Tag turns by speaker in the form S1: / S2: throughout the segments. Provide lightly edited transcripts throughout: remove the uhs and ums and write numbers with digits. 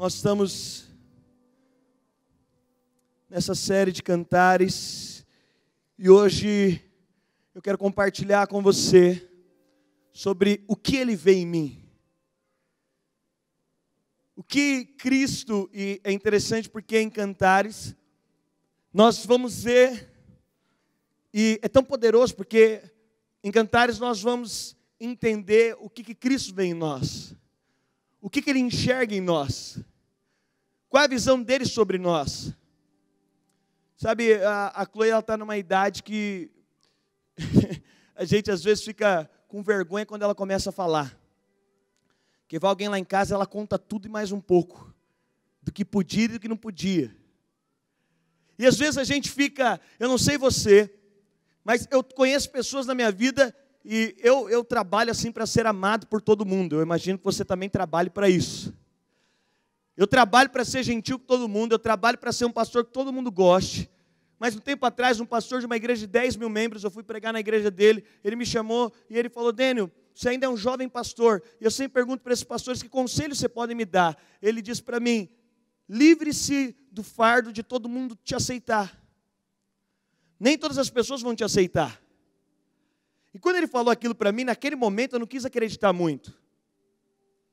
S1: Nós estamos nessa série de cantares e hoje eu quero compartilhar com você sobre o que Ele vê em mim. O que Cristo, e é interessante porque em cantares nós vamos ver, e é tão poderoso porque em cantares nós vamos entender o que Cristo vê em nós. O que Ele enxerga em nós. Qual é a visão dele sobre nós? Sabe, a Chloe está numa idade que a gente às vezes fica com vergonha quando ela começa a falar. Porque vai alguém lá em casa, ela conta tudo e mais um pouco. Do que podia e do que não podia. E às vezes a gente fica, eu não sei você, mas eu conheço pessoas na minha vida e eu trabalho assim para ser amado por todo mundo. Eu imagino que você também trabalhe para isso. Eu trabalho para ser gentil com todo mundo, eu trabalho para ser um pastor que todo mundo goste. Mas um tempo atrás, um pastor de uma igreja de 10 mil membros, eu fui pregar na igreja dele, ele me chamou e ele falou: Dênio, você ainda é um jovem pastor, e eu sempre pergunto para esses pastores, que conselho você pode me dar? Ele disse para mim: livre-se do fardo de todo mundo te aceitar. Nem todas as pessoas vão te aceitar. E quando ele falou aquilo para mim, naquele momento eu não quis acreditar muito.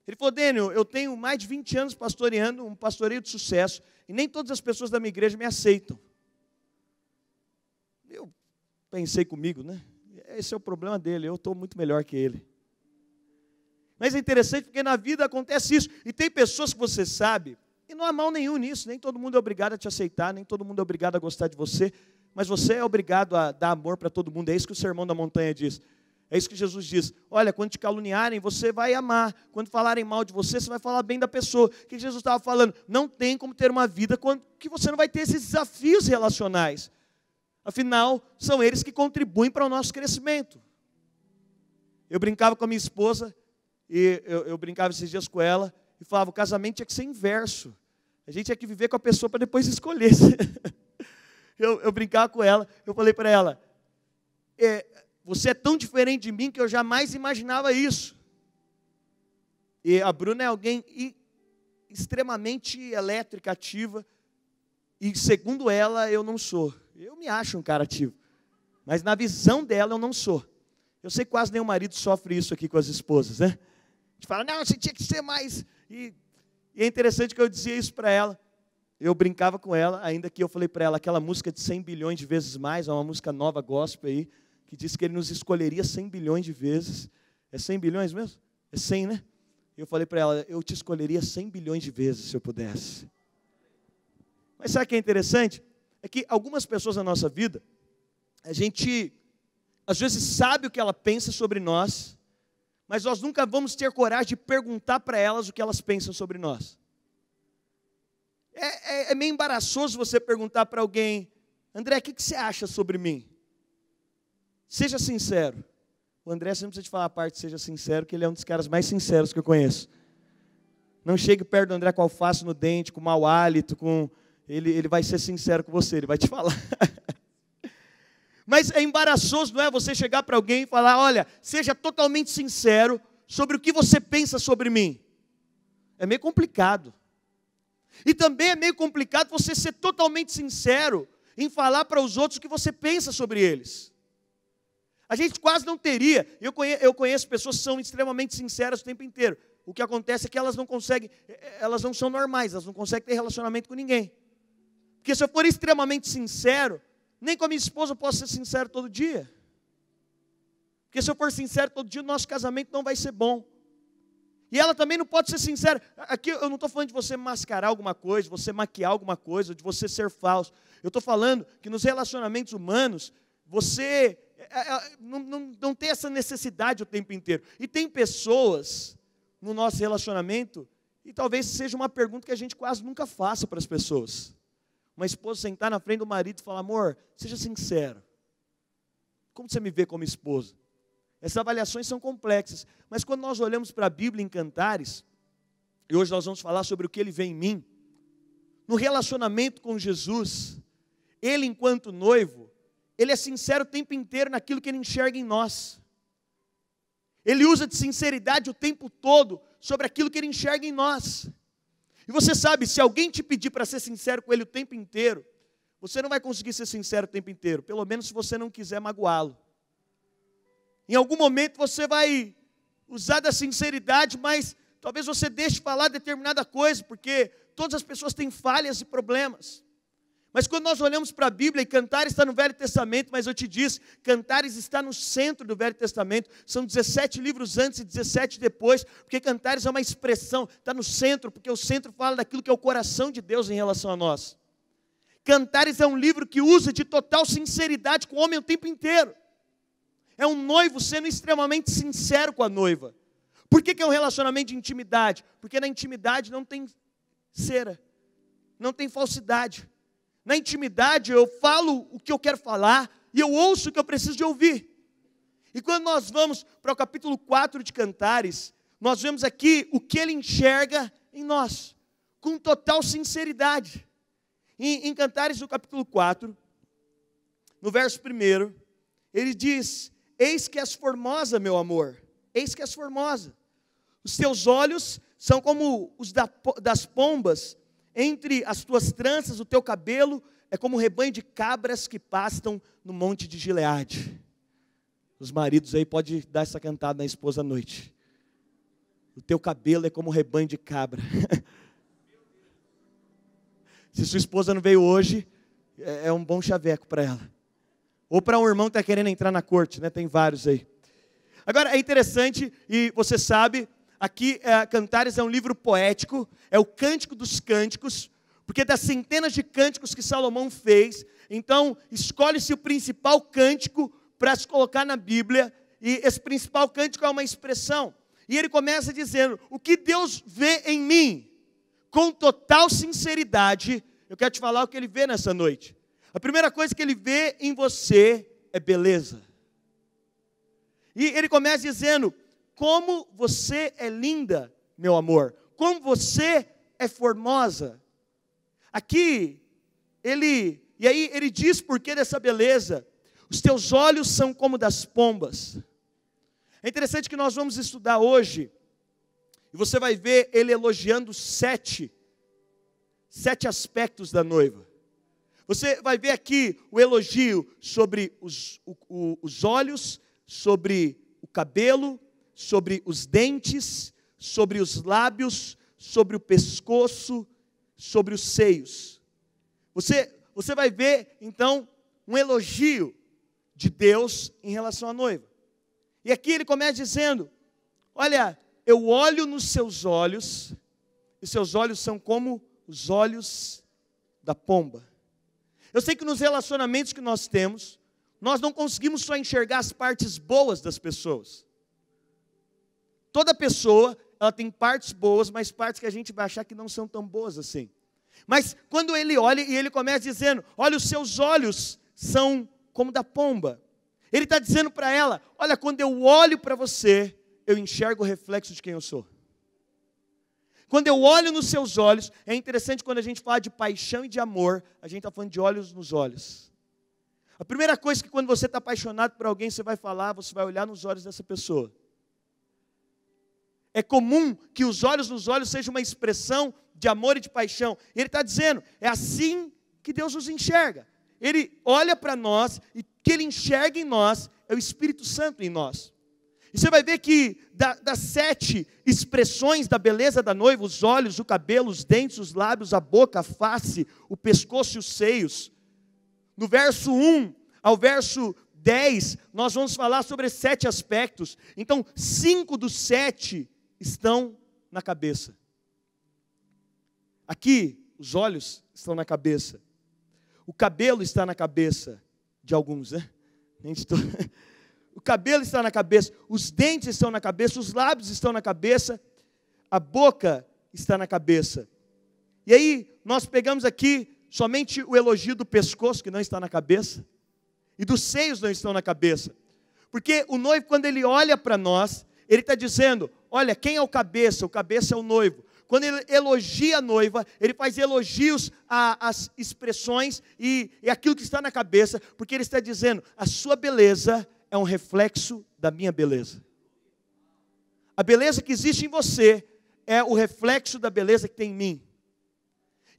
S1: Ele falou: Dênio, eu tenho mais de 20 anos pastoreando, um pastoreio de sucesso, e nem todas as pessoas da minha igreja me aceitam. Eu pensei comigo, né? Esse é o problema dele, eu estou muito melhor que ele. Mas é interessante porque na vida acontece isso, e tem pessoas que você sabe, e não há mal nenhum nisso, nem todo mundo é obrigado a te aceitar, nem todo mundo é obrigado a gostar de você, mas você é obrigado a dar amor para todo mundo, é isso que o Sermão da Montanha diz. É isso que Jesus diz: olha, quando te caluniarem, você vai amar. Quando falarem mal de você, você vai falar bem da pessoa. O que Jesus estava falando? Não tem como ter uma vida que você não vai ter esses desafios relacionais. Afinal, são eles que contribuem para o nosso crescimento. Eu brincava com a minha esposa, e eu brincava esses dias com ela, e falava: o casamento tinha que ser inverso. A gente tinha que viver com a pessoa para depois escolher. Eu brincava com ela, eu falei para ela: você é tão diferente de mim que eu jamais imaginava isso. E a Bruna é alguém extremamente elétrica, ativa. E segundo ela, eu não sou. Eu me acho um cara ativo. Mas na visão dela, eu não sou. Eu sei que quase nenhum marido sofre isso aqui com as esposas, né? A gente fala: não, você tinha que ser mais... E é interessante que eu dizia isso para ela. Eu brincava com ela, ainda que eu falei para ela, aquela música de 100 bilhões de vezes mais, é uma música nova, gospel aí, que diz que Ele nos escolheria 100 bilhões de vezes. É 100 bilhões mesmo? É 100, né? Eu falei para ela: eu te escolheria 100 bilhões de vezes se eu pudesse. Mas sabe o que é interessante? É que algumas pessoas na nossa vida, a gente às vezes sabe o que ela pensa sobre nós, mas nós nunca vamos ter coragem de perguntar para elas o que elas pensam sobre nós. É meio embaraçoso você perguntar para alguém: André, o que você acha sobre mim? Seja sincero. O André, você não precisa te falar a parte seja sincero, que ele é um dos caras mais sinceros que eu conheço. Não chegue perto do André com alface no dente, com mau hálito, ele vai ser sincero com você, ele vai te falar. Mas é embaraçoso, não é? Você chegar para alguém e falar: olha, seja totalmente sincero sobre o que você pensa sobre mim. É meio complicado. E também é meio complicado você ser totalmente sincero em falar para os outros o que você pensa sobre eles. A gente quase não teria. Eu conheço pessoas que são extremamente sinceras o tempo inteiro. O que acontece é que elas não conseguem, elas não são normais, elas não conseguem ter relacionamento com ninguém. Porque se eu for extremamente sincero, nem com a minha esposa eu posso ser sincero todo dia. Porque se eu for sincero todo dia, o nosso casamento não vai ser bom. E ela também não pode ser sincera. Aqui eu não estou falando de você mascarar alguma coisa, de você maquiar alguma coisa, de você ser falso. Eu estou falando que nos relacionamentos humanos, você não tem essa necessidade o tempo inteiro. E tem pessoas no nosso relacionamento, e talvez seja uma pergunta que a gente quase nunca faça para as pessoas. Uma esposa sentar na frente do marido e falar: amor, seja sincero. Como você me vê como esposa? Essas avaliações são complexas, mas quando nós olhamos para a Bíblia em Cantares, e hoje nós vamos falar sobre o que Ele vê em mim, no relacionamento com Jesus, Ele enquanto noivo, Ele é sincero o tempo inteiro naquilo que Ele enxerga em nós. Ele usa de sinceridade o tempo todo sobre aquilo que Ele enxerga em nós. E você sabe, se alguém te pedir para ser sincero com ele o tempo inteiro, você não vai conseguir ser sincero o tempo inteiro, pelo menos se você não quiser magoá-lo. Em algum momento você vai usar da sinceridade, mas talvez você deixe de falar determinada coisa, porque todas as pessoas têm falhas e problemas. Mas quando nós olhamos para a Bíblia, e Cantares está no Velho Testamento, mas eu te disse, Cantares está no centro do Velho Testamento, são 17 livros antes e 17 depois, porque Cantares é uma expressão, está no centro, porque o centro fala daquilo que é o coração de Deus em relação a nós. Cantares é um livro que usa de total sinceridade com o homem o tempo inteiro. É um noivo sendo extremamente sincero com a noiva. Por que é um relacionamento de intimidade? Porque na intimidade não tem cera, não tem falsidade. Na intimidade eu falo o que eu quero falar e eu ouço o que eu preciso de ouvir. E quando nós vamos para o capítulo 4 de Cantares, nós vemos aqui o que ele enxerga em nós, com total sinceridade. Em Cantares, no capítulo 4, no verso 1, ele diz: eis que és formosa, meu amor, eis que és formosa. Os teus olhos são como os das pombas, entre as tuas tranças, o teu cabelo é como um rebanho de cabras que pastam no monte de Gileade. Os maridos aí podem dar essa cantada na esposa à noite. O teu cabelo é como um rebanho de cabra. Se sua esposa não veio hoje, é um bom chaveco para ela. Ou para um irmão que está querendo entrar na corte, né? Tem vários aí. Agora, é interessante, e você sabe, aqui Cantares é um livro poético, é o Cântico dos Cânticos, porque das centenas de cânticos que Salomão fez, então escolhe-se o principal cântico para se colocar na Bíblia, e esse principal cântico é uma expressão. E ele começa dizendo: o que Deus vê em mim, com total sinceridade, eu quero te falar o que ele vê nessa noite. A primeira coisa que ele vê em você é beleza. E ele começa dizendo: como você é linda, meu amor, como você é formosa. Aqui, e aí ele diz por que dessa beleza: os teus olhos são como das pombas. É interessante que nós vamos estudar hoje, e você vai ver ele elogiando sete aspectos da noiva. Você vai ver aqui o elogio sobre os olhos, sobre o cabelo, sobre os dentes, sobre os lábios, sobre o pescoço, sobre os seios. Você vai ver, então, um elogio de Deus em relação à noiva. E aqui ele começa dizendo: olha, eu olho nos seus olhos, e seus olhos são como os olhos da pomba. Eu sei que nos relacionamentos que nós temos, nós não conseguimos só enxergar as partes boas das pessoas. Toda pessoa, ela tem partes boas, mas partes que a gente vai achar que não são tão boas assim. Mas quando ele olha, e ele começa dizendo: olha, os seus olhos são como da pomba. Ele está dizendo para ela: olha, quando eu olho para você, eu enxergo o reflexo de quem eu sou. Quando eu olho nos seus olhos, é interessante quando a gente fala de paixão e de amor, a gente está falando de olhos nos olhos. A primeira coisa que quando você está apaixonado por alguém, você vai falar, você vai olhar nos olhos dessa pessoa. É comum que os olhos nos olhos seja uma expressão de amor e de paixão. E ele está dizendo, é assim que Deus nos enxerga. Ele olha para nós, e o que Ele enxerga em nós, é o Espírito Santo em nós. E você vai ver que das 7 expressões da beleza da noiva, os olhos, o cabelo, os dentes, os lábios, a boca, a face, o pescoço e os seios, no verso 1 ao verso 10, nós vamos falar sobre 7 aspectos. Então, 5 dos 7 estão na cabeça. Aqui, os olhos estão na cabeça. O cabelo está na cabeça de alguns, né? O cabelo está na cabeça, os dentes estão na cabeça, os lábios estão na cabeça, a boca está na cabeça. E aí, nós pegamos aqui somente o elogio do pescoço, que não está na cabeça, e dos seios não estão na cabeça. Porque o noivo, quando ele olha para nós, ele está dizendo, olha, quem é o cabeça? O cabeça é o noivo. Quando ele elogia a noiva, ele faz elogios às expressões e aquilo que está na cabeça, porque ele está dizendo, a sua beleza é um reflexo da minha beleza. A beleza que existe em você é o reflexo da beleza que tem em mim.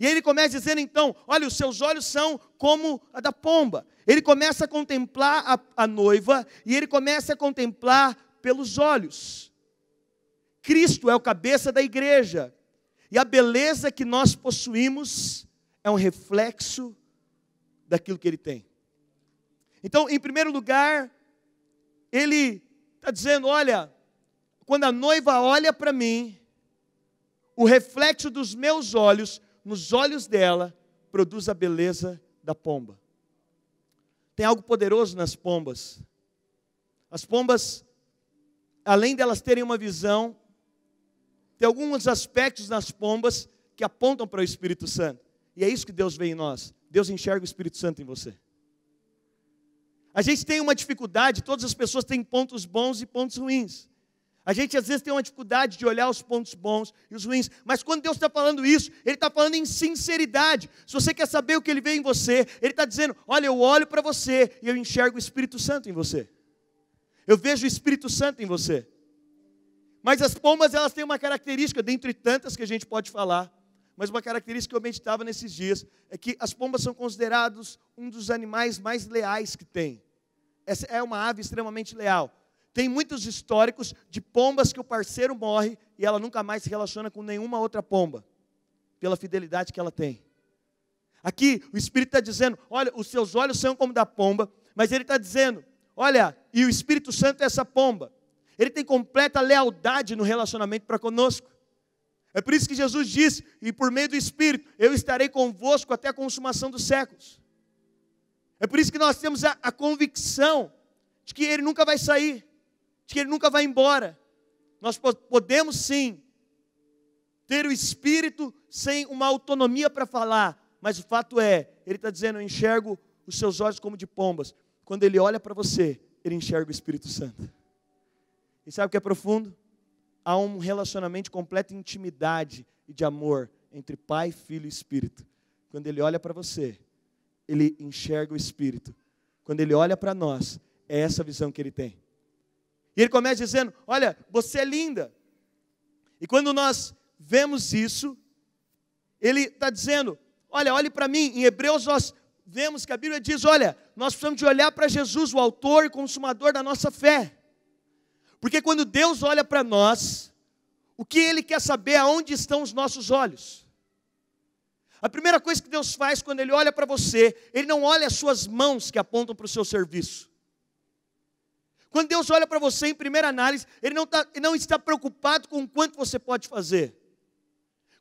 S1: E aí ele começa dizendo então, olha, os seus olhos são como a da pomba. Ele começa a contemplar a noiva e ele começa a contemplar pelos olhos. Cristo é o cabeça da igreja. E a beleza que nós possuímos é um reflexo daquilo que ele tem. Então, em primeiro lugar, ele está dizendo, olha, quando a noiva olha para mim, o reflexo dos meus olhos, nos olhos dela, produz a beleza da pomba. Tem algo poderoso nas pombas. As pombas, além delas terem uma visão, tem alguns aspectos nas pombas que apontam para o Espírito Santo. E é isso que Deus vê em nós. Deus enxerga o Espírito Santo em você. A gente tem uma dificuldade, todas as pessoas têm pontos bons e pontos ruins. A gente às vezes tem uma dificuldade de olhar os pontos bons e os ruins. Mas quando Deus está falando isso, Ele está falando em sinceridade. Se você quer saber o que Ele vê em você, Ele está dizendo, olha, eu olho para você e eu enxergo o Espírito Santo em você. Eu vejo o Espírito Santo em você. Mas as pombas, elas têm uma característica, dentre tantas que a gente pode falar, mas uma característica que eu meditava nesses dias, é que as pombas são considerados um dos animais mais leais que tem. Essa é uma ave extremamente leal. Tem muitos históricos de pombas que o parceiro morre e ela nunca mais se relaciona com nenhuma outra pomba, pela fidelidade que ela tem. Aqui o Espírito está dizendo, olha, os seus olhos são como da pomba, mas ele está dizendo, olha, e o Espírito Santo é essa pomba. Ele tem completa lealdade no relacionamento para conosco. É por isso que Jesus disse, e por meio do Espírito, eu estarei convosco até a consumação dos séculos. É por isso que nós temos a convicção de que Ele nunca vai sair, de que Ele nunca vai embora. Nós podemos sim ter o Espírito sem uma autonomia para falar, mas o fato é, Ele está dizendo, eu enxergo os seus olhos como de pombas. Quando Ele olha para você, Ele enxerga o Espírito Santo. E sabe o que é profundo? Há um relacionamento de completa intimidade e de amor entre Pai, Filho e Espírito. Quando Ele olha para você, Ele enxerga o Espírito. Quando Ele olha para nós, é essa visão que Ele tem. E Ele começa dizendo, olha, você é linda. E quando nós vemos isso, Ele está dizendo, olha, olhe para mim. Em Hebreus nós vemos que a Bíblia diz, olha, nós precisamos de olhar para Jesus, o autor e consumador da nossa fé. Porque quando Deus olha para nós, o que Ele quer saber é aonde estão os nossos olhos. A primeira coisa que Deus faz quando Ele olha para você, Ele não olha as suas mãos que apontam para o seu serviço. Quando Deus olha para você em primeira análise, Ele não está preocupado com o quanto você pode fazer.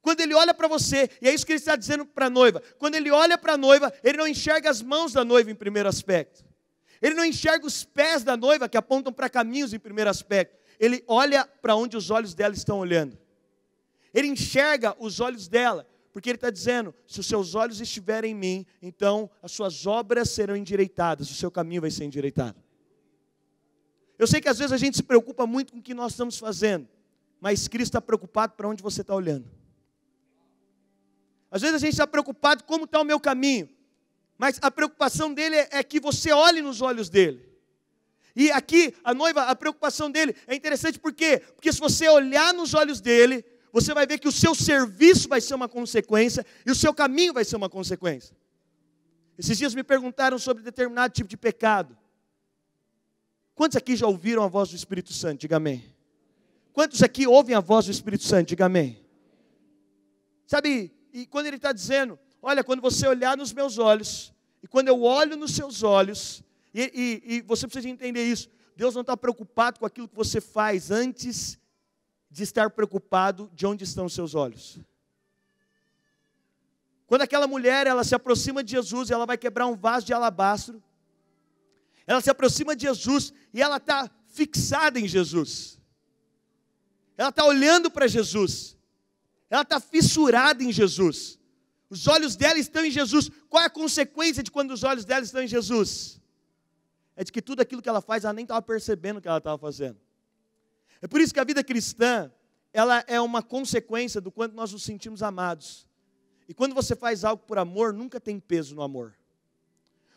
S1: Quando Ele olha para você, e é isso que Ele está dizendo para a noiva, quando Ele olha para a noiva, Ele não enxerga as mãos da noiva em primeiro aspecto. Ele não enxerga os pés da noiva que apontam para caminhos em primeiro aspecto. Ele olha para onde os olhos dela estão olhando. Ele enxerga os olhos dela, porque Ele está dizendo, se os seus olhos estiverem em mim, então as suas obras serão endireitadas, o seu caminho vai ser endireitado. Eu sei que às vezes a gente se preocupa muito com o que nós estamos fazendo, mas Cristo está preocupado para onde você está olhando. Às vezes a gente está preocupado como está o meu caminho, mas a preocupação dele é que você olhe nos olhos dele. E aqui, a noiva, a preocupação dele é interessante por quê? Porque se você olhar nos olhos dele, você vai ver que o seu serviço vai ser uma consequência e o seu caminho vai ser uma consequência. Esses dias me perguntaram sobre determinado tipo de pecado. Quantos aqui já ouviram a voz do Espírito Santo? Diga amém. Quantos aqui ouvem a voz do Espírito Santo? Diga amém. Sabe, e quando ele está dizendo, olha, quando você olhar nos meus olhos, e quando eu olho nos seus olhos, e você precisa entender isso, Deus não está preocupado com aquilo que você faz antes de estar preocupado de onde estão os seus olhos. Quando aquela mulher, ela se aproxima de Jesus, ela vai quebrar um vaso de alabastro, ela se aproxima de Jesus, e ela está fixada em Jesus, ela está olhando para Jesus, ela está fissurada em Jesus, os olhos dela estão em Jesus. Qual é a consequência de quando os olhos dela estão em Jesus? É de que tudo aquilo que ela faz, ela nem estava percebendo o que ela estava fazendo. É por isso que a vida cristã, ela é uma consequência do quanto nós nos sentimos amados. E quando você faz algo por amor, nunca tem peso no amor.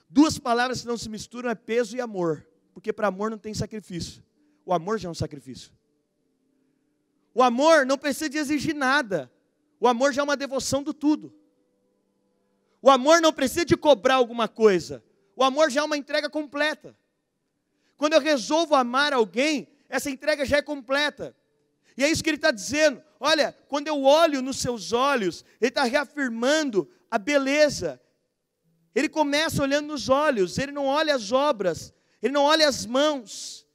S1: Duas palavras que não se misturam é peso e amor, porque para amor não tem sacrifício. O amor já é um sacrifício. O amor não precisa de exigir nada. O amor já é uma devoção do tudo. O amor não precisa de cobrar alguma coisa. O amor já é uma entrega completa. Quando eu resolvo amar alguém, essa entrega já é completa. E é isso que ele está dizendo. Olha, quando eu olho nos seus olhos, ele está reafirmando a beleza. Ele começa olhando nos olhos, ele não olha as obras, ele não olha as mãos.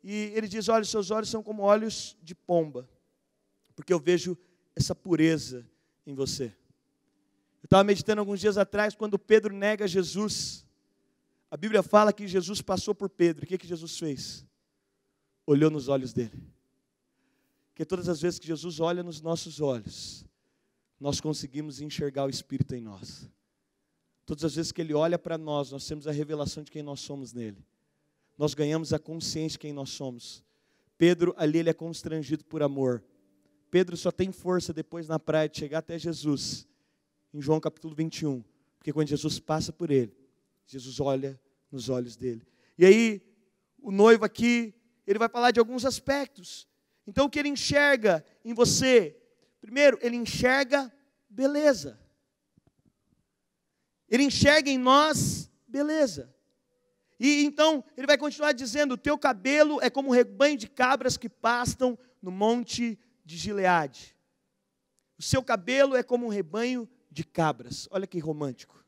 S1: E ele diz, olha, os seus olhos são como olhos de pomba, porque eu vejo essa pureza em você. Eu estava meditando alguns dias atrás, quando Pedro nega Jesus. A Bíblia fala que Jesus passou por Pedro. O que Jesus fez? Olhou nos olhos dele. Porque todas as vezes que Jesus olha nos nossos olhos, nós conseguimos enxergar o Espírito em nós. Todas as vezes que Ele olha para nós, nós temos a revelação de quem nós somos nele. Nós ganhamos a consciência de quem nós somos. Pedro, ali, ele é constrangido por amor. Pedro só tem força depois na praia de chegar até Jesus, em João capítulo 21. Porque quando Jesus passa por ele, Jesus olha nos olhos dele. E aí, o noivo aqui, ele vai falar de alguns aspectos. Então, o que ele enxerga em você? Primeiro, ele enxerga beleza. Ele enxerga em nós beleza. E então, ele vai continuar dizendo, o teu cabelo é como um rebanho de cabras que pastam no monte de Gileade. O seu cabelo é como um rebanho de cabras. Olha que romântico.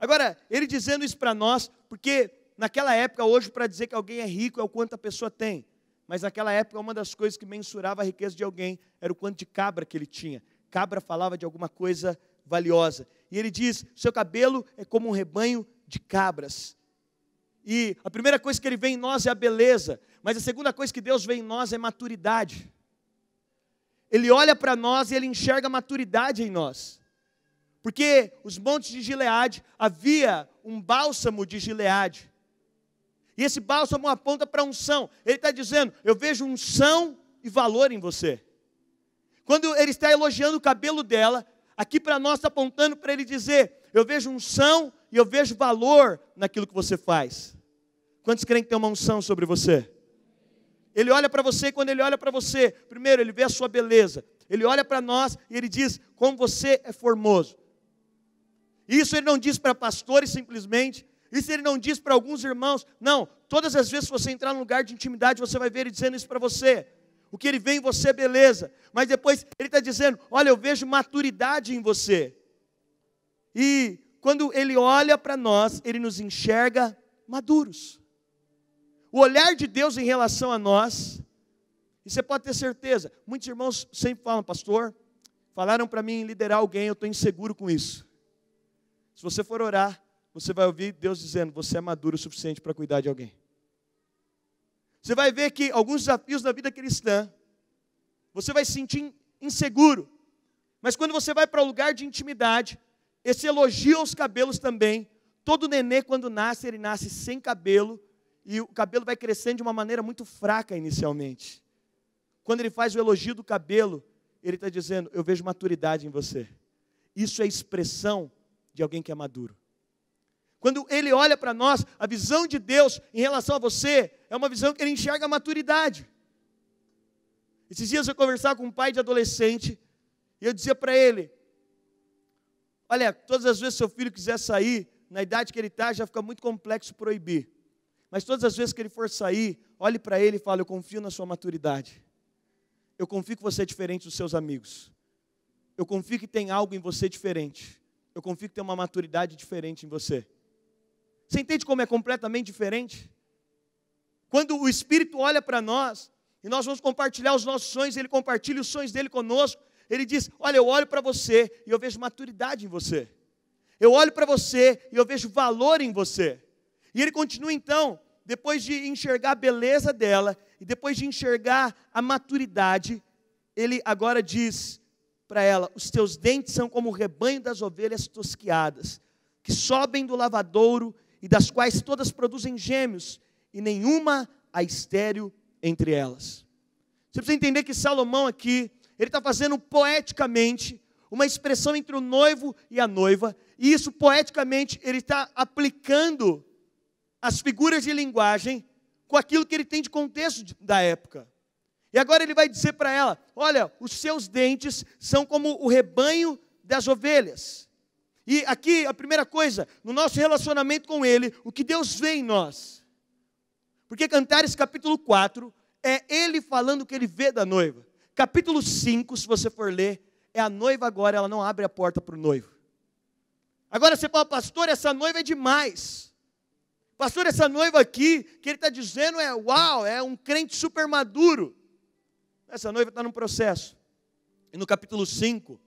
S1: Agora, ele dizendo isso para nós, porque naquela época, hoje, para dizer que alguém é rico é o quanto a pessoa tem. Mas naquela época, uma das coisas que mensurava a riqueza de alguém era o quanto de cabra que ele tinha. Cabra falava de alguma coisa valiosa. E ele diz, seu cabelo é como um rebanho de cabras. E a primeira coisa que ele vê em nós é a beleza. Mas a segunda coisa que Deus vê em nós é maturidade. Ele olha para nós e ele enxerga a maturidade em nós. Porque os montes de Gileade, havia um bálsamo de Gileade. E esse bálsamo aponta para a unção. Ele está dizendo, eu vejo unção e valor em você. Quando ele está elogiando o cabelo dela, aqui para nós está apontando para ele dizer, eu vejo unção e eu vejo valor naquilo que você faz. Quantos creem que tem uma unção sobre você? Ele olha para você e quando ele olha para você, primeiro ele vê a sua beleza. Ele olha para nós e ele diz, como você é formoso. Isso ele não diz para pastores simplesmente, isso ele não diz para alguns irmãos, não. Todas as vezes que você entrar num lugar de intimidade, você vai ver ele dizendo isso para você. O que ele vê em você é beleza. Mas depois ele está dizendo, olha, eu vejo maturidade em você. E quando ele olha para nós, ele nos enxerga maduros. O olhar de Deus em relação a nós, e você pode ter certeza, muitos irmãos sempre falam, pastor, falaram para mim liderar alguém, eu estou inseguro com isso. Se você for orar, você vai ouvir Deus dizendo, você é maduro o suficiente para cuidar de alguém. Você vai ver que alguns desafios da vida cristã, você vai se sentir inseguro. Mas quando você vai para o lugar de intimidade, esse elogio aos cabelos também, todo nenê quando nasce, ele nasce sem cabelo, e o cabelo vai crescendo de uma maneira muito fraca inicialmente. Quando ele faz o elogio do cabelo, ele está dizendo, eu vejo maturidade em você. Isso é expressão de alguém que é maduro. Quando ele olha para nós, a visão de Deus em relação a você, é uma visão que ele enxerga a maturidade. Esses dias eu conversava com um pai de adolescente, e eu dizia para ele, olha, todas as vezes que seu filho quiser sair, na idade que ele está, já fica muito complexo proibir. Mas todas as vezes que ele for sair, olhe para ele e fale, eu confio na sua maturidade. Eu confio que você é diferente dos seus amigos. Eu confio que tem algo em você diferente. Eu confio que tem uma maturidade diferente em você. Você entende como é completamente diferente? Quando o Espírito olha para nós, e nós vamos compartilhar os nossos sonhos, ele compartilha os sonhos dele conosco, ele diz, olha, eu olho para você e eu vejo maturidade em você. Eu olho para você e eu vejo valor em você. E ele continua então, depois de enxergar a beleza dela, e depois de enxergar a maturidade, ele agora diz para ela, os teus dentes são como o rebanho das ovelhas tosquiadas, que sobem do lavadouro, e das quais todas produzem gêmeos, e nenhuma há estéril entre elas. Você precisa entender que Salomão aqui, ele está fazendo poeticamente uma expressão entre o noivo e a noiva, e isso poeticamente ele está aplicando as figuras de linguagem com aquilo que ele tem de contexto da época. E agora ele vai dizer para ela, olha, os seus dentes são como o rebanho das ovelhas. E aqui a primeira coisa, no nosso relacionamento com Ele, o que Deus vê em nós. Porque Cantares capítulo 4 é Ele falando o que Ele vê da noiva. Capítulo 5, se você for ler, é a noiva agora, ela não abre a porta para o noivo. Agora você fala, pastor, essa noiva é demais. Pastor, essa noiva aqui, que ele está dizendo é, uau, é um crente super maduro. Essa noiva está num processo. E no capítulo 5,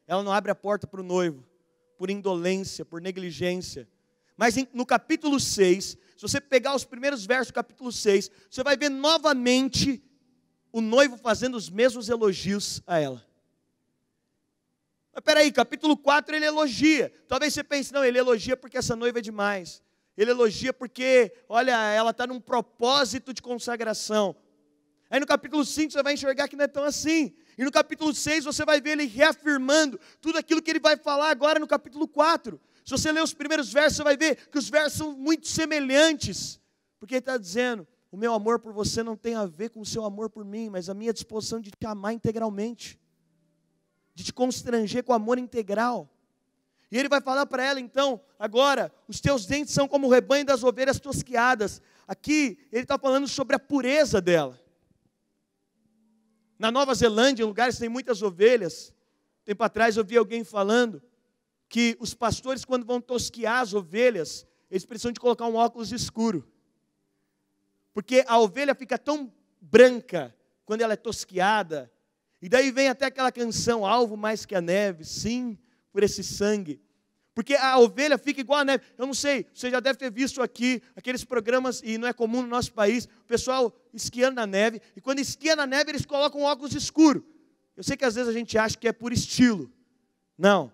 S1: ela não abre a porta para o noivo, por indolência, por negligência. Mas no capítulo 6, se você pegar os primeiros versos do capítulo 6, você vai ver novamente o noivo fazendo os mesmos elogios a ela. Mas peraí, capítulo 4 ele elogia. Talvez você pense, não, ele elogia porque essa noiva é demais. Ele elogia porque, olha, ela está num propósito de consagração. Aí no capítulo 5 você vai enxergar que não é tão assim. E no capítulo 6 você vai ver ele reafirmando tudo aquilo que ele vai falar agora no capítulo 4. Se você ler os primeiros versos, você vai ver que os versos são muito semelhantes. Porque ele está dizendo, o meu amor por você não tem a ver com o seu amor por mim, mas a minha disposição de te amar integralmente. De te constranger com amor integral. E ele vai falar para ela então, agora, os teus dentes são como o rebanho das ovelhas tosquiadas. Aqui, ele está falando sobre a pureza dela. Na Nova Zelândia, em lugares que tem muitas ovelhas, tempo atrás eu vi alguém falando que os pastores, quando vão tosquiar as ovelhas, eles precisam de colocar um óculos escuro. Porque a ovelha fica tão branca quando ela é tosquiada. E daí vem até aquela canção, alvo mais que a neve, sim, por esse sangue. Porque a ovelha fica igual a neve. Eu não sei, você já deve ter visto aqui, aqueles programas, e não é comum no nosso país, o pessoal esquiando na neve, e quando esquia na neve, eles colocam um óculos escuro. Eu sei que às vezes a gente acha que é por estilo. Não,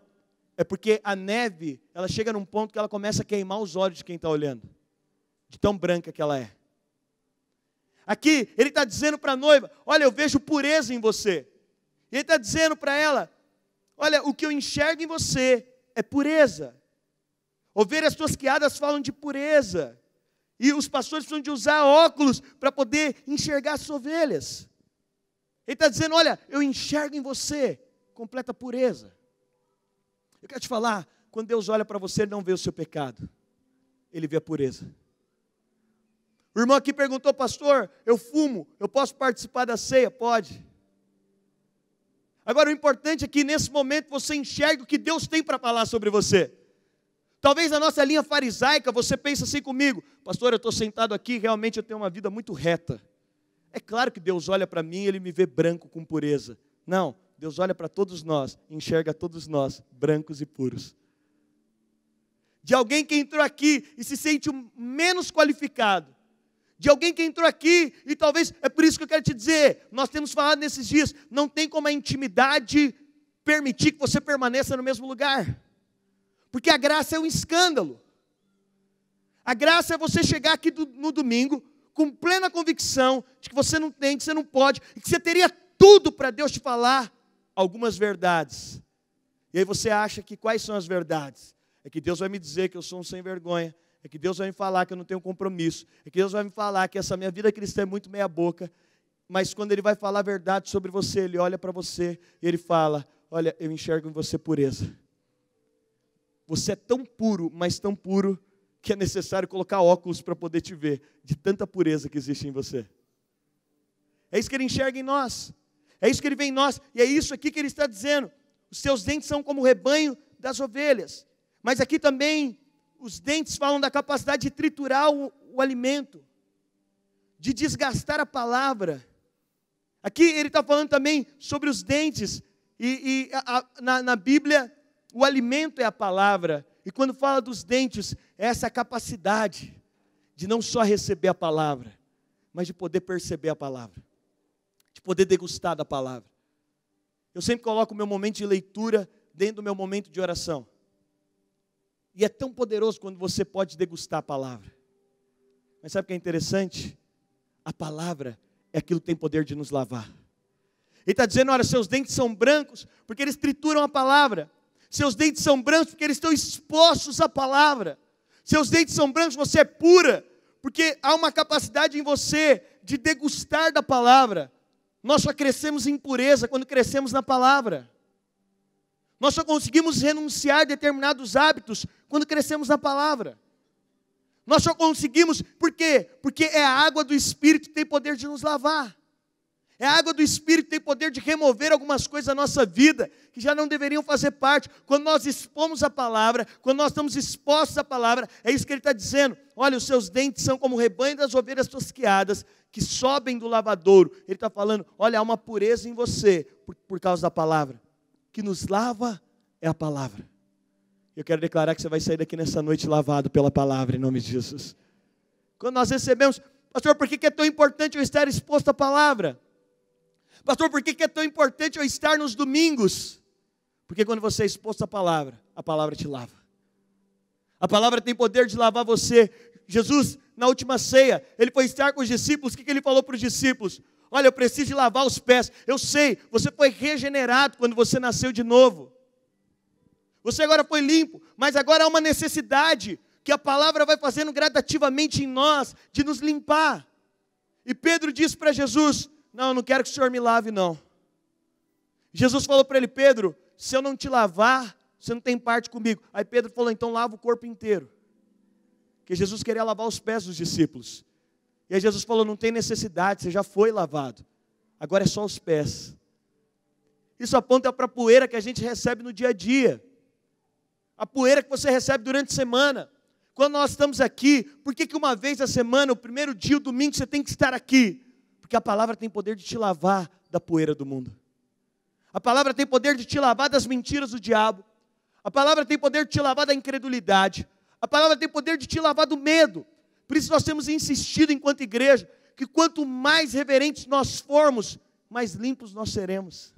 S1: é porque a neve, ela chega num ponto que ela começa a queimar os olhos de quem está olhando. De tão branca que ela é. Aqui, ele está dizendo para a noiva, olha, eu vejo pureza em você. E ele está dizendo para ela, olha, o que eu enxergo em você é pureza. Ovelhas tosquiadas falam de pureza. E os pastores precisam de usar óculos para poder enxergar as ovelhas. Ele está dizendo, olha, eu enxergo em você completa pureza. Eu quero te falar, quando Deus olha para você, Ele não vê o seu pecado. Ele vê a pureza. O irmão aqui perguntou, pastor, eu fumo, eu posso participar da ceia? Pode. Agora o importante é que nesse momento você enxergue o que Deus tem para falar sobre você. Talvez na nossa linha farisaica você pense assim comigo, pastor, eu estou sentado aqui, realmente eu tenho uma vida muito reta. É claro que Deus olha para mim e Ele me vê branco com pureza. Não, Deus olha para todos nós, enxerga todos nós, brancos e puros. De alguém que entrou aqui e se sente menos qualificado. De alguém que entrou aqui, e talvez, é por isso que eu quero te dizer, nós temos falado nesses dias, não tem como a intimidade permitir que você permaneça no mesmo lugar. Porque a graça é um escândalo. A graça é você chegar aqui no domingo, com plena convicção de que você não tem, que você não pode, e que você teria tudo para Deus te falar algumas verdades. E aí você acha que quais são as verdades? É que Deus vai me dizer que eu sou um sem vergonha, é que Deus vai me falar que eu não tenho compromisso, é que Deus vai me falar que essa minha vida cristã é muito meia boca, mas quando Ele vai falar a verdade sobre você, Ele olha para você e Ele fala, olha, eu enxergo em você pureza. Você é tão puro, mas tão puro, que é necessário colocar óculos para poder te ver, de tanta pureza que existe em você. É isso que Ele enxerga em nós, é isso que Ele vê em nós, e é isso aqui que Ele está dizendo, os seus dentes são como o rebanho das ovelhas, mas aqui também, os dentes falam da capacidade de triturar o alimento, de desgastar a palavra. Aqui ele está falando também sobre os dentes, na Bíblia, o alimento é a palavra, e quando fala dos dentes, é essa capacidade de não só receber a palavra, mas de poder perceber a palavra, de poder degustar da palavra. Eu sempre coloco o meu momento de leitura dentro do meu momento de oração. E é tão poderoso quando você pode degustar a palavra. Mas sabe o que é interessante? A palavra é aquilo que tem poder de nos lavar. Ele está dizendo, olha, seus dentes são brancos porque eles trituram a palavra. Seus dentes são brancos porque eles estão expostos à palavra. Seus dentes são brancos, você é pura, porque há uma capacidade em você de degustar da palavra. Nós só crescemos em pureza quando crescemos na palavra. Nós só conseguimos renunciar a determinados hábitos quando crescemos na palavra. Nós só conseguimos, por quê? Porque é a água do Espírito que tem poder de nos lavar. É a água do Espírito que tem poder de remover algumas coisas da nossa vida, que já não deveriam fazer parte. Quando nós expomos a palavra, quando nós estamos expostos à palavra, é isso que ele está dizendo. Olha, os seus dentes são como o rebanho das ovelhas tosquiadas, que sobem do lavadouro. Ele está falando, olha, há uma pureza em você, por causa da palavra. Que nos lava é a palavra. Eu quero declarar que você vai sair daqui nessa noite lavado pela palavra, em nome de Jesus. Quando nós recebemos, pastor, por que é tão importante eu estar exposto à palavra? Pastor, por que é tão importante eu estar nos domingos? Porque quando você é exposto à palavra, a palavra te lava. A palavra tem poder de lavar você. Jesus, na última ceia, ele foi estar com os discípulos. O que ele falou para os discípulos? Olha, eu preciso de lavar os pés. Eu sei, você foi regenerado quando você nasceu de novo. Você agora foi limpo, mas agora há uma necessidade que a palavra vai fazendo gradativamente em nós, de nos limpar. E Pedro disse para Jesus, não, eu não quero que o Senhor me lave não. Jesus falou para ele, Pedro, se eu não te lavar, você não tem parte comigo. Aí Pedro falou, então lava o corpo inteiro. Porque Jesus queria lavar os pés dos discípulos. E aí Jesus falou, não tem necessidade, você já foi lavado. Agora é só os pés. Isso aponta para a poeira que a gente recebe no dia a dia. A poeira que você recebe durante a semana. Quando nós estamos aqui, por que uma vez a semana, o primeiro dia, o domingo, você tem que estar aqui? Porque a palavra tem poder de te lavar da poeira do mundo. A palavra tem poder de te lavar das mentiras do diabo. A palavra tem poder de te lavar da incredulidade. A palavra tem poder de te lavar do medo. Por isso nós temos insistido enquanto igreja, que quanto mais reverentes nós formos, mais limpos nós seremos.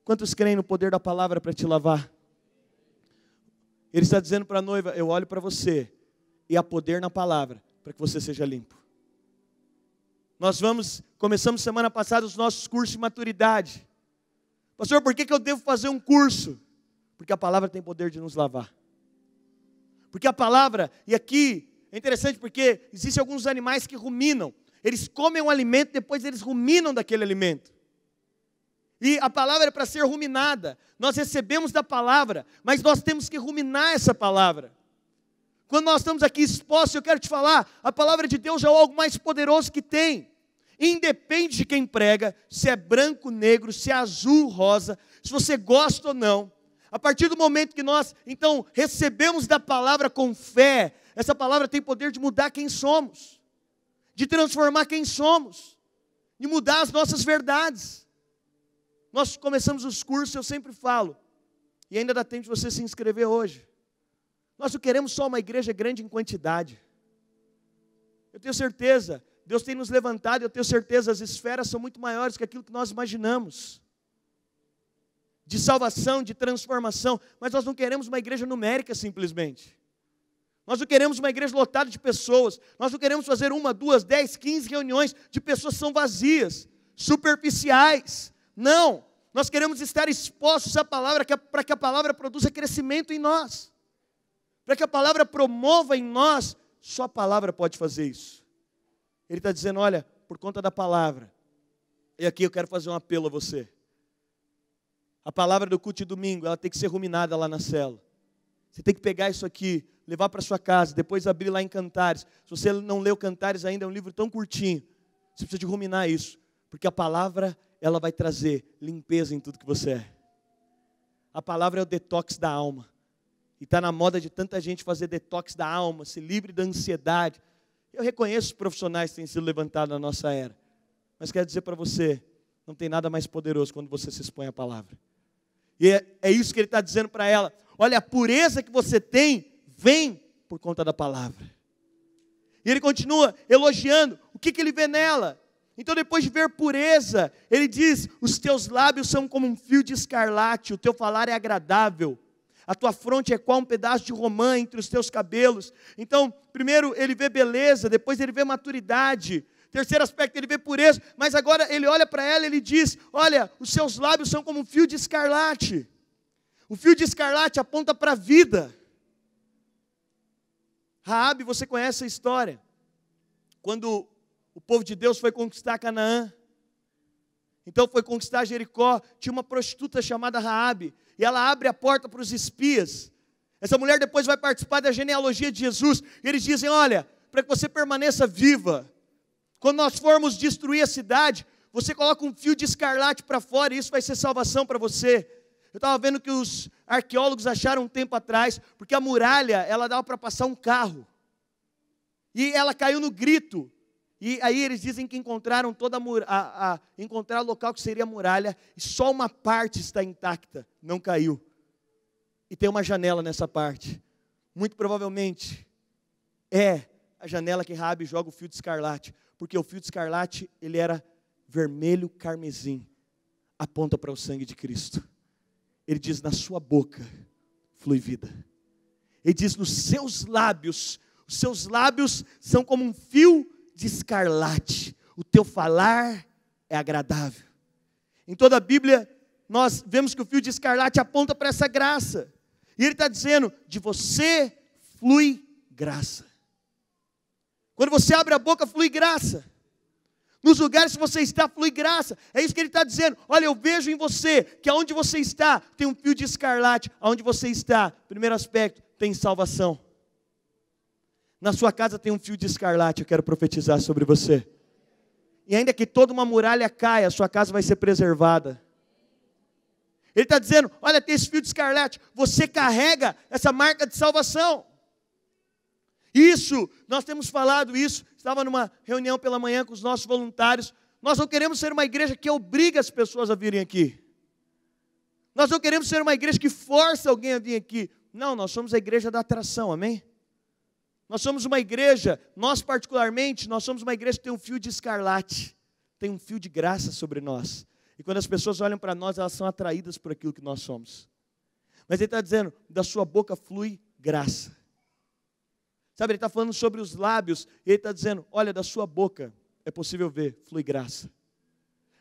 S1: Quantos creem no poder da palavra para te lavar? Ele está dizendo para a noiva, eu olho para você, e há poder na palavra, para que você seja limpo. Começamos semana passada os nossos cursos de maturidade. Pastor, por que eu devo fazer um curso? Porque a palavra tem poder de nos lavar. Porque a palavra, e aqui é interessante porque existem alguns animais que ruminam. Eles comem um alimento, depois eles ruminam daquele alimento. E a palavra é para ser ruminada. Nós recebemos da palavra, mas nós temos que ruminar essa palavra. Quando nós estamos aqui expostos, eu quero te falar, a palavra de Deus é algo mais poderoso que tem. Independe de quem prega, se é branco, negro, se é azul, rosa, se você gosta ou não. A partir do momento que nós, então, recebemos da palavra com fé, essa palavra tem poder de mudar quem somos, de transformar quem somos, de mudar as nossas verdades. Nós começamos os cursos, eu sempre falo, e ainda dá tempo de você se inscrever hoje. Nós não queremos só uma igreja grande em quantidade. Eu tenho certeza, Deus tem nos levantado, eu tenho certeza, as esferas são muito maiores que aquilo que nós imaginamos. De salvação, de transformação, mas nós não queremos uma igreja numérica simplesmente. Nós não queremos uma igreja lotada de pessoas, nós não queremos fazer 1, 2, 10, 15 reuniões de pessoas que são vazias, superficiais. Não, nós queremos estar expostos à palavra, para que a palavra produza crescimento em nós. Para que a palavra promova em nós, só a palavra pode fazer isso. Ele está dizendo, olha, por conta da palavra, e aqui eu quero fazer um apelo a você. A palavra do culto de domingo, ela tem que ser ruminada lá na cela. Você tem que pegar isso aqui, levar para sua casa, depois abrir lá em Cantares. Se você não leu Cantares ainda, é um livro tão curtinho. Você precisa de ruminar isso, porque a palavra, ela vai trazer limpeza em tudo que você é. A palavra é o detox da alma. E está na moda de tanta gente fazer detox da alma, se livre da ansiedade. Eu reconheço os profissionais que têm sido levantados na nossa era. Mas quero dizer para você, não tem nada mais poderoso quando você se expõe à palavra. E é isso que ele está dizendo para ela. Olha, a pureza que você tem, vem por conta da palavra. E ele continua elogiando. O que ele vê nela? Então, depois de ver pureza, ele diz, os teus lábios são como um fio de escarlate, o teu falar é agradável. A tua fronte é qual um pedaço de romã entre os teus cabelos. Então, primeiro ele vê beleza, depois ele vê maturidade. Terceiro aspecto, ele vê pureza, mas agora ele olha para ela e ele diz, olha, os seus lábios são como um fio de escarlate. O fio de escarlate aponta para a vida. Raabe, você conhece a história. Quando o povo de Deus foi conquistar Canaã, Então foi conquistar Jericó, tinha uma prostituta chamada Raabe, e ela abre a porta para os espias. Essa mulher depois vai participar da genealogia de Jesus, e eles dizem, olha, para que você permaneça viva, quando nós formos destruir a cidade, você coloca um fio de escarlate para fora, e isso vai ser salvação para você. Eu estava vendo que os arqueólogos acharam um tempo atrás, porque a muralha, ela dava para passar um carro, e ela caiu no grito. E aí eles dizem que encontraram encontraram o local que seria a muralha, e só uma parte está intacta, não caiu. E tem uma janela nessa parte. Muito provavelmente é a janela que Raabe joga o fio de escarlate, porque o fio de escarlate, ele era vermelho carmesim, aponta para o sangue de Cristo. Ele diz, na sua boca flui vida. Ele diz, nos seus lábios, os seus lábios são como um fio de escarlate, o teu falar é agradável. Em toda a Bíblia, nós vemos que o fio de escarlate aponta para essa graça, e ele está dizendo, de você flui graça. Quando você abre a boca, flui graça. Nos lugares que você está, flui graça. É isso que ele está dizendo, olha, eu vejo em você, que aonde você está, tem um fio de escarlate, aonde você está, primeiro aspecto, tem salvação. Na sua casa tem um fio de escarlate, eu quero profetizar sobre você. E ainda que toda uma muralha caia, a sua casa vai ser preservada. Ele está dizendo, olha, tem esse fio de escarlate, você carrega essa marca de salvação. Isso, nós temos falado isso, estava numa reunião pela manhã com os nossos voluntários. Nós não queremos ser uma igreja que obriga as pessoas a virem aqui. Nós não queremos ser uma igreja que força alguém a vir aqui. Não, nós somos a igreja da atração, amém? Nós somos uma igreja, nós particularmente, nós somos uma igreja que tem um fio de escarlate, tem um fio de graça sobre nós. E quando as pessoas olham para nós, elas são atraídas por aquilo que nós somos. Mas ele está dizendo, da sua boca flui graça. Sabe, ele está falando sobre os lábios, e ele está dizendo, olha, da sua boca é possível ver, flui graça.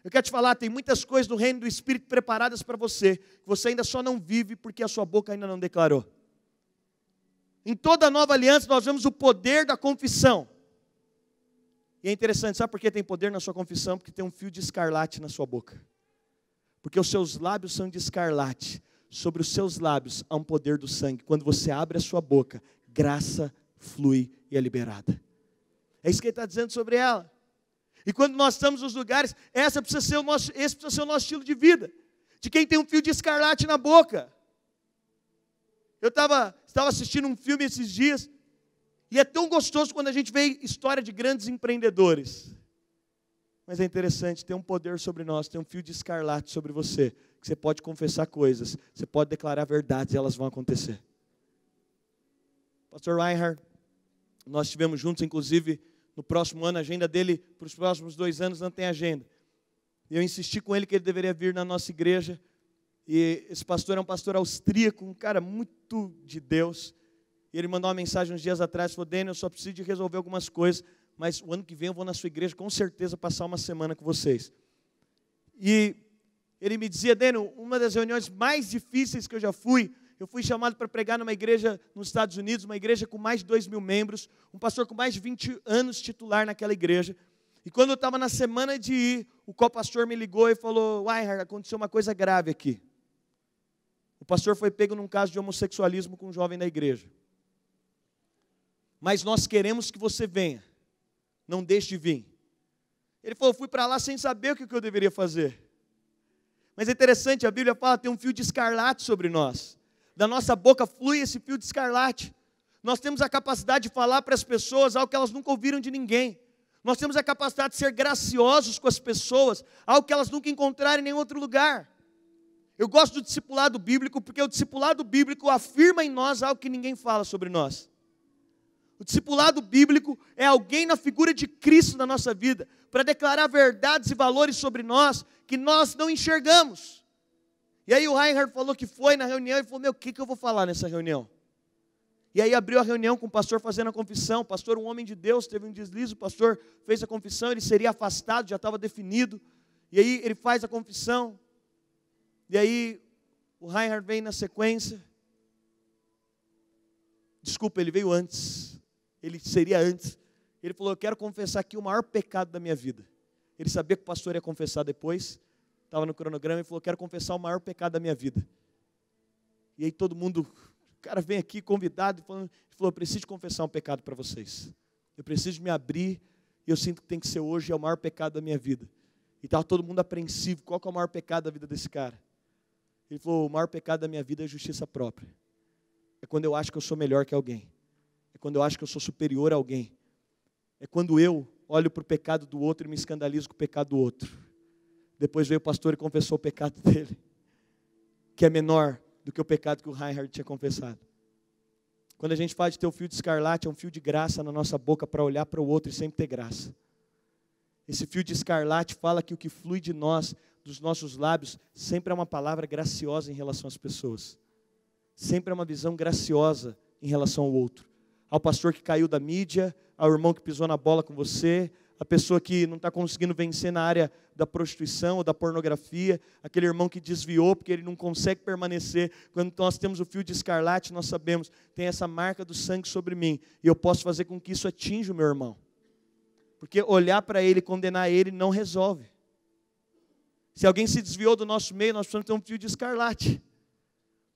S1: Eu quero te falar, tem muitas coisas no reino do Espírito preparadas para você, que você ainda só não vive porque a sua boca ainda não declarou. Em toda a nova aliança nós vemos o poder da confissão. E é interessante, sabe por que tem poder na sua confissão? Porque tem um fio de escarlate na sua boca. Porque os seus lábios são de escarlate. Sobre os seus lábios há um poder do sangue. Quando você abre a sua boca, graça flui e é liberada. É isso que ele está dizendo sobre ela. E quando nós estamos nos lugares, esse precisa ser o nosso estilo de vida. De quem tem um fio de escarlate na boca. Eu estava assistindo um filme esses dias, e é tão gostoso quando a gente vê história de grandes empreendedores. Mas é interessante, tem um poder sobre nós, tem um fio de escarlate sobre você, que você pode confessar coisas, você pode declarar verdades e elas vão acontecer. Pastor Reinhard, nós estivemos juntos, inclusive, no próximo ano, a agenda dele, para os próximos 2 anos, não tem agenda. E eu insisti com ele que ele deveria vir na nossa igreja. E esse pastor é um pastor austríaco, um cara muito de Deus. E ele mandou uma mensagem uns dias atrás, falou, Daniel, eu só preciso de resolver algumas coisas, mas o ano que vem eu vou na sua igreja, com certeza, passar uma semana com vocês. E ele me dizia, Daniel, uma das reuniões mais difíceis que eu já fui, eu fui chamado para pregar numa igreja nos Estados Unidos, uma igreja com mais de 2.000 membros, um pastor com mais de 20 anos titular naquela igreja. E quando eu estava na semana de ir, o co-pastor me ligou e falou, Reinhard, aconteceu uma coisa grave aqui. O pastor foi pego num caso de homossexualismo com um jovem da igreja. Mas nós queremos que você venha. Não deixe de vir. Ele falou, eu fui para lá sem saber o que eu deveria fazer. Mas é interessante, a Bíblia fala, tem um fio de escarlate sobre nós. Da nossa boca flui esse fio de escarlate. Nós temos a capacidade de falar para as pessoas algo que elas nunca ouviram de ninguém. Nós temos a capacidade de ser graciosos com as pessoas, algo que elas nunca encontraram em nenhum outro lugar. Eu gosto do discipulado bíblico, porque o discipulado bíblico afirma em nós algo que ninguém fala sobre nós. O discipulado bíblico é alguém na figura de Cristo na nossa vida, para declarar verdades e valores sobre nós, que nós não enxergamos. E aí o Reinhard falou que foi na reunião, e falou, o que eu vou falar nessa reunião? E aí abriu a reunião com o pastor fazendo a confissão, o pastor, um homem de Deus, teve um deslize, o pastor fez a confissão, ele seria afastado, já estava definido, e aí ele faz a confissão, e aí o Reinhard vem na sequência, desculpa, ele veio antes, ele seria antes, ele falou, eu quero confessar aqui o maior pecado da minha vida. Ele sabia que o pastor ia confessar depois, estava no cronograma e falou, quero confessar o maior pecado da minha vida. E aí todo mundo, o cara vem aqui convidado, falou, eu preciso confessar um pecado para vocês. Eu preciso me abrir, e eu sinto que tem que ser hoje, é o maior pecado da minha vida. E estava todo mundo apreensivo, qual que é o maior pecado da vida desse cara? Ele falou, o maior pecado da minha vida é a justiça própria. É quando eu acho que eu sou melhor que alguém. É quando eu acho que eu sou superior a alguém. É quando eu olho para o pecado do outro e me escandalizo com o pecado do outro. Depois veio o pastor e confessou o pecado dele, que é menor do que o pecado que o Reinhard tinha confessado. Quando a gente fala de ter o fio de escarlate, é um fio de graça na nossa boca para olhar para o outro e sempre ter graça. Esse fio de escarlate fala que o que flui de nós, dos nossos lábios, sempre é uma palavra graciosa em relação às pessoas. Sempre é uma visão graciosa em relação ao outro. Ao pastor que caiu da mídia, ao irmão que pisou na bola com você, a pessoa que não está conseguindo vencer na área da prostituição ou da pornografia, aquele irmão que desviou porque ele não consegue permanecer. Quando nós temos o fio de escarlate, nós sabemos, tem essa marca do sangue sobre mim, e eu posso fazer com que isso atinja o meu irmão. Porque olhar para ele e condenar ele não resolve. Se alguém se desviou do nosso meio, nós precisamos ter um fio de escarlate.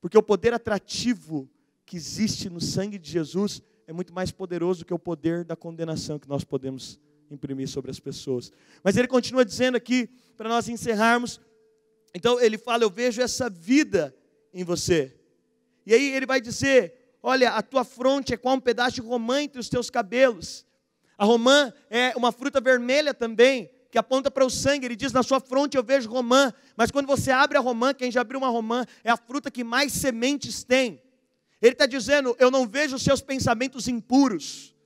S1: Porque o poder atrativo que existe no sangue de Jesus é muito mais poderoso do que o poder da condenação que nós podemos imprimir sobre as pessoas. Mas ele continua dizendo aqui, para nós encerrarmos, então ele fala, eu vejo essa vida em você. E aí ele vai dizer, olha, a tua fronte é como um pedaço de romã entre os teus cabelos. A romã é uma fruta vermelha também, que aponta para o sangue. Ele diz, na sua fronte eu vejo romã. Mas quando você abre a romã, quem já abriu uma romã, é a fruta que mais sementes tem. Ele está dizendo, eu não vejo os seus pensamentos impuros.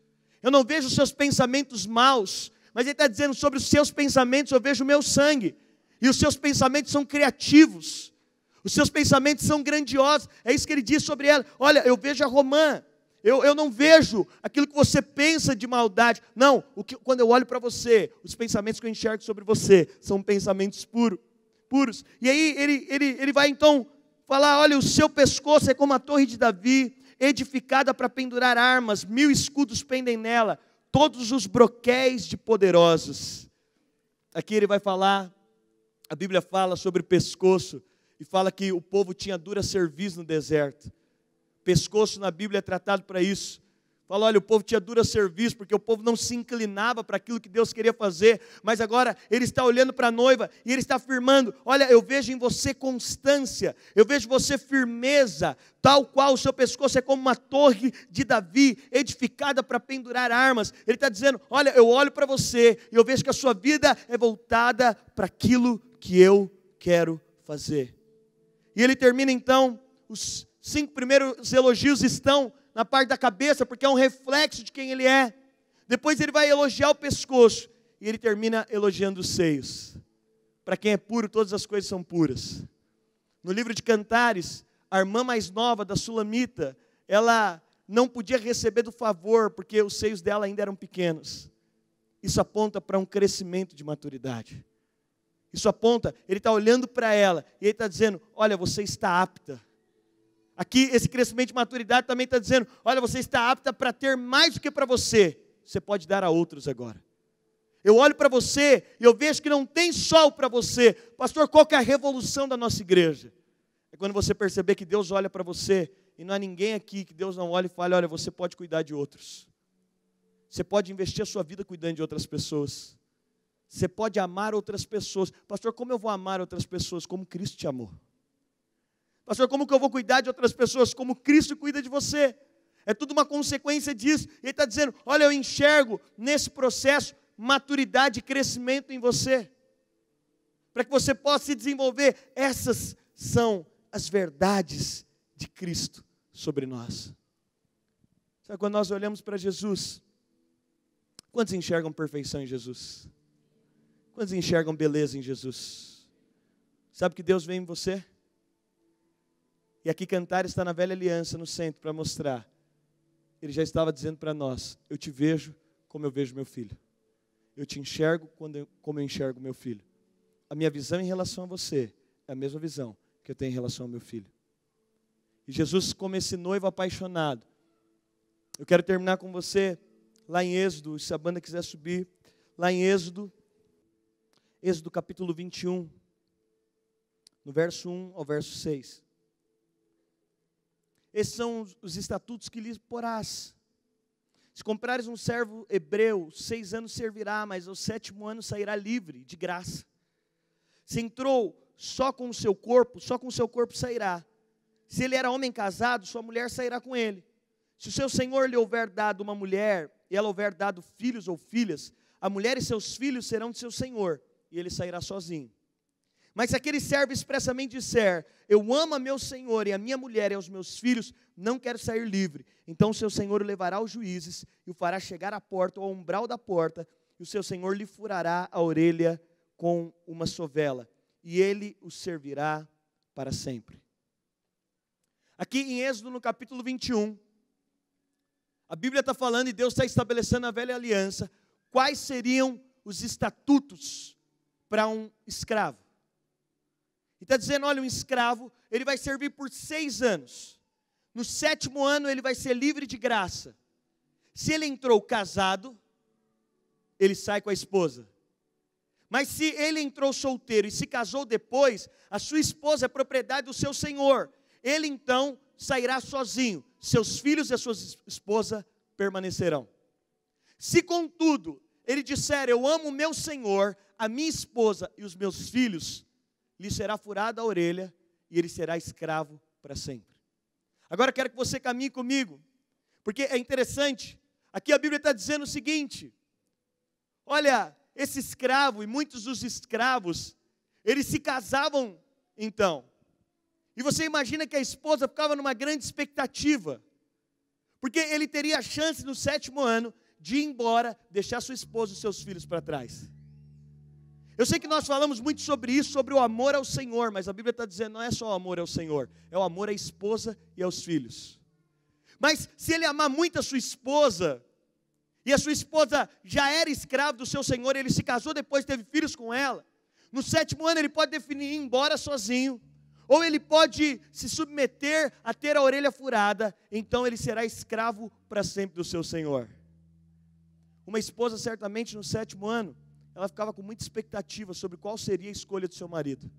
S1: Eu não vejo os seus pensamentos maus. Mas ele está dizendo, sobre os seus pensamentos eu vejo o meu sangue. E os seus pensamentos são criativos. Os seus pensamentos são grandiosos. É isso que ele diz sobre ela. Olha, eu vejo a romã. Eu não vejo aquilo que você pensa de maldade. Não, quando eu olho para você, os pensamentos que eu enxergo sobre você são pensamentos puros. E aí ele vai então falar, olha, o seu pescoço é como a torre de Davi, edificada para pendurar armas, 1000 escudos pendem nela, todos os broquéis de poderosos. Aqui ele vai falar, a Bíblia fala sobre pescoço, e fala que o povo tinha dura cerviz no deserto. Pescoço na Bíblia é tratado para isso. Fala, olha, o povo tinha dura cerviz, porque o povo não se inclinava para aquilo que Deus queria fazer, mas agora ele está olhando para a noiva, e ele está afirmando, olha, eu vejo em você constância, eu vejo você firmeza, tal qual o seu pescoço é como uma torre de Davi, edificada para pendurar armas. Ele está dizendo, olha, eu olho para você, e eu vejo que a sua vida é voltada para aquilo que eu quero fazer. E ele termina então, os 5 primeiros elogios estão na parte da cabeça, porque é um reflexo de quem ele é. Depois ele vai elogiar o pescoço, e ele termina elogiando os seios. Para quem é puro, todas as coisas são puras. No livro de Cantares, a irmã mais nova da Sulamita, ela não podia receber do favor, porque os seios dela ainda eram pequenos. Isso aponta para um crescimento de maturidade. Isso aponta, ele está olhando para ela, e ele está dizendo, olha, você está apta. Aqui, esse crescimento de maturidade também está dizendo, olha, você está apta para ter mais do que para você. Você pode dar a outros agora. Eu olho para você e eu vejo que não tem sol para você. Pastor, qual que é a revolução da nossa igreja? É quando você perceber que Deus olha para você e não há ninguém aqui que Deus não olhe e fale, olha, você pode cuidar de outros. Você pode investir a sua vida cuidando de outras pessoas. Você pode amar outras pessoas. Pastor, como eu vou amar outras pessoas? Como Cristo te amou. Pastor, como que eu vou cuidar de outras pessoas? Como Cristo cuida de você. É tudo uma consequência disso. Ele está dizendo, olha, eu enxergo nesse processo maturidade e crescimento em você. Para que você possa se desenvolver. Essas são as verdades de Cristo sobre nós. Sabe, quando nós olhamos para Jesus, quantos enxergam perfeição em Jesus? Quantos enxergam beleza em Jesus? Sabe que Deus vem em você? E aqui Cantares está na velha aliança, no centro, para mostrar. Ele já estava dizendo para nós, eu te vejo como eu vejo meu filho. Eu te enxergo como eu enxergo meu filho. A minha visão em relação a você é a mesma visão que eu tenho em relação ao meu filho. E Jesus, como esse noivo apaixonado, eu quero terminar com você lá em Êxodo, se a banda quiser subir, lá em Êxodo capítulo 21. no verso 1 ao verso 6. Esses são os estatutos que lhes porás. Se comprares um servo hebreu, 6 anos servirá, mas ao 7º ano sairá livre, de graça. Se entrou só com o seu corpo sairá. Se ele era homem casado, sua mulher sairá com ele. Se o seu senhor lhe houver dado uma mulher, e ela houver dado filhos ou filhas, a mulher e seus filhos serão de seu senhor, e ele sairá sozinho. Mas se aquele servo expressamente disser, eu amo a meu senhor e a minha mulher e aos meus filhos, não quero sair livre, então o seu senhor o levará aos juízes, e o fará chegar à porta ou ao umbral da porta, e o seu senhor lhe furará a orelha com uma sovela, e ele o servirá para sempre. Aqui em Êxodo, no capítulo 21, a Bíblia está falando e Deus está estabelecendo a velha aliança, quais seriam os estatutos para um escravo. E está dizendo, olha, um escravo, ele vai servir por 6 anos. No 7º ano ele vai ser livre de graça. Se ele entrou casado, ele sai com a esposa. Mas se ele entrou solteiro e se casou depois, a sua esposa é propriedade do seu senhor. Ele então sairá sozinho. Seus filhos e a sua esposa permanecerão. Se contudo, ele disser, eu amo o meu senhor, a minha esposa e os meus filhos, lhe será furada a orelha e ele será escravo para sempre. Agora quero que você caminhe comigo, porque é interessante, aqui a Bíblia está dizendo o seguinte, olha, esse escravo e muitos dos escravos, eles se casavam então, e você imagina que a esposa ficava numa grande expectativa, porque ele teria a chance no 7º ano de ir embora, deixar sua esposa e seus filhos para trás. Eu sei que nós falamos muito sobre isso, sobre o amor ao Senhor, mas a Bíblia está dizendo, não é só o amor ao Senhor, é o amor à esposa e aos filhos. Mas se ele amar muito a sua esposa, e a sua esposa já era escrava do seu Senhor, ele se casou depois, teve filhos com ela, no 7º ano ele pode definir ir embora sozinho, ou ele pode se submeter a ter a orelha furada, então ele será escravo para sempre do seu Senhor. Uma esposa certamente no 7º ano, ela ficava com muita expectativa sobre qual seria a escolha do seu marido.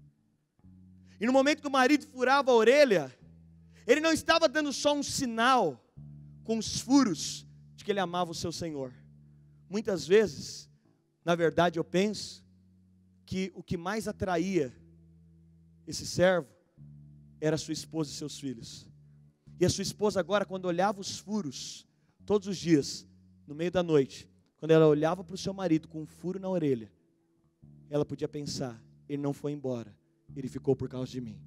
S1: E no momento que o marido furava a orelha, ele não estava dando só um sinal com os furos de que ele amava o seu Senhor. Muitas vezes, na verdade eu penso, que o que mais atraía esse servo era sua esposa e seus filhos. E a sua esposa agora, quando olhava os furos, todos os dias, no meio da noite, quando ela olhava para o seu marido com um furo na orelha, ela podia pensar, ele não foi embora, ele ficou por causa de mim,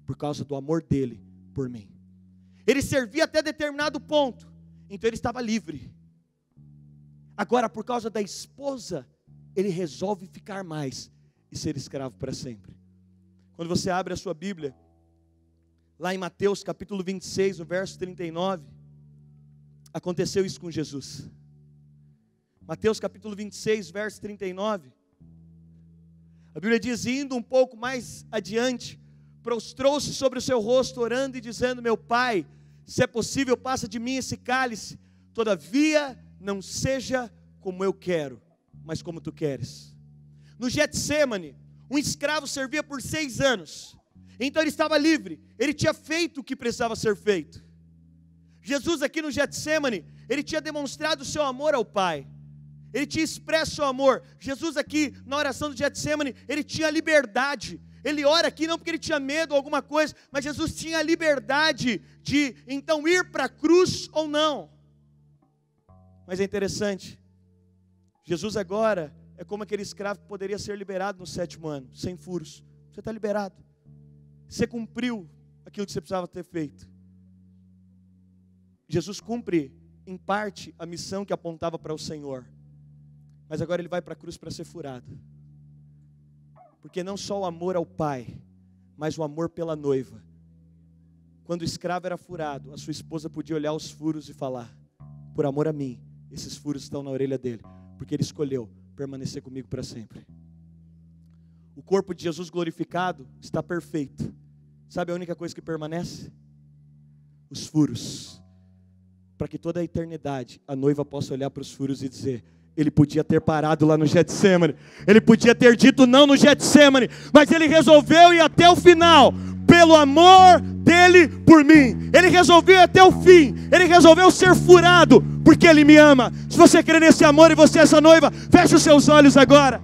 S1: por causa do amor dele por mim. Ele servia até determinado ponto, então ele estava livre. Agora, por causa da esposa, ele resolve ficar mais e ser escravo para sempre. Quando você abre a sua Bíblia, lá em Mateus capítulo 26, no verso 39, aconteceu isso com Jesus. Mateus capítulo 26, verso 39, a Bíblia diz, indo um pouco mais adiante, prostrou-se sobre o seu rosto, orando e dizendo, meu Pai, se é possível, passa de mim esse cálice, todavia não seja como eu quero, mas como tu queres. No Getsêmani, um escravo servia por 6 anos, então ele estava livre, ele tinha feito o que precisava ser feito. Jesus aqui no Getsêmani, ele tinha demonstrado o seu amor ao Pai, ele tinha expresso o seu amor. Jesus aqui, na oração do Getsêmani, ele tinha liberdade, ele ora aqui não porque ele tinha medo ou alguma coisa, mas Jesus tinha a liberdade de então ir para a cruz ou não. Mas é interessante, Jesus agora é como aquele escravo que poderia ser liberado no 7º ano, sem furos. Você está liberado, você cumpriu aquilo que você precisava ter feito. Jesus cumpre em parte a missão que apontava para o Senhor, mas agora ele vai para a cruz para ser furado, porque não só o amor ao Pai, mas o amor pela noiva. Quando o escravo era furado, a sua esposa podia olhar os furos e falar, por amor a mim, esses furos estão na orelha dele, porque ele escolheu permanecer comigo para sempre. O corpo de Jesus glorificado está perfeito. Sabe a única coisa que permanece? Os furos. Para que toda a eternidade a noiva possa olhar para os furos e dizer, Ele podia ter parado lá no Getsemane, ele podia ter dito não no Getsemane, mas ele resolveu ir até o final, pelo amor dele por mim. Ele resolveu ir até o fim, ele resolveu ser furado, porque ele me ama. Se você crê nesse amor e você é essa noiva, feche os seus olhos agora.